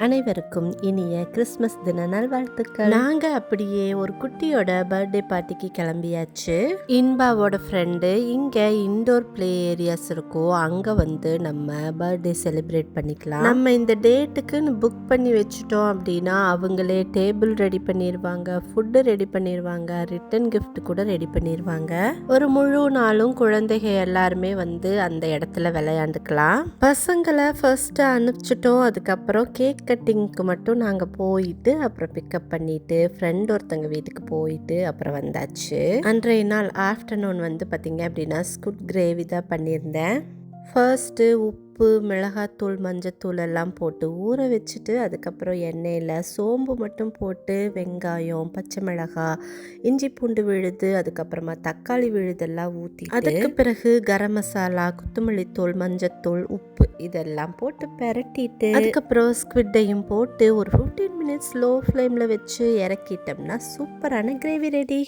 அனைவருக்கும் இனிய கிறிஸ்மஸ் தின நல்வாழ்த்துக்கள். நாங்க அப்படியே ஒரு குட்டியோட பர்த்டே பார்ட்டிக்கு கிளம்பியாச்சு. இன்பாவோட ஃப்ரெண்டு இங்க இன்டோர் பிளே ஏரியாஸ் இருக்கும், அங்க வந்து நம்ம பர்த்டே செலிப்ரேட் பண்ணிக்கலாம். நம்ம இந்த டேட்டுக்குன்னு புக் பண்ணி வச்சுட்டோம் அப்படின்னா அவங்களே டேபிள் ரெடி பண்ணிடுவாங்க, ஃபுட்டு ரெடி பண்ணிடுவாங்க, ரிட்டன் கிஃப்ட் கூட ரெடி பண்ணிடுவாங்க. ஒரு முழு நாளும் குழந்தைங்க எல்லாருமே வந்து அந்த இடத்துல விளையாண்டுக்கலாம். பசங்களை ஃபர்ஸ்ட் அனுப்பிச்சிட்டோம். அதுக்கப்புறம் கேக் கட்டிங்க்கு மட்டும் நாங்கள் போயிட்டு அப்புறம் பிக்கப் பண்ணிட்டு ஃப்ரெண்ட் ஒருத்தங்க வீட்டுக்கு போயிட்டு அப்புறம் வந்தாச்சு. அன்றைய நாள் ஆஃப்டர்நூன் வந்து பார்த்தீங்க அப்படின்னா ஸ்குட் கிரேவி தான் பண்ணியிருந்தேன். ஃபர்ஸ்ட்டு உப்பு, மிளகாத்தூள், மஞ்சத்தூள் எல்லாம் போட்டு ஊற வச்சுட்டு அதுக்கப்புறம் எண்ணெயில் சோம்பு மட்டும் போட்டு வெங்காயம், பச்சை மிளகாய், இஞ்சி பூண்டு விழுது, அதுக்கப்புறமா தக்காளி விழுதெல்லாம் ஊற்றி அதுக்கு பிறகு கரம் மசாலா, கொத்தமல்லித்தூள், மஞ்சத்தூள், உப்பு இதெல்லாம் போட்டு பெரட்டிட்டு அதுக்கப்புறம் ஸ்குவிட்டையும் போட்டு ஒரு 15 மினிட்ஸ் லோ ஃப்ளேமில் வச்சு இறக்கிட்டோம்னா சூப்பரான கிரேவி ரெடி.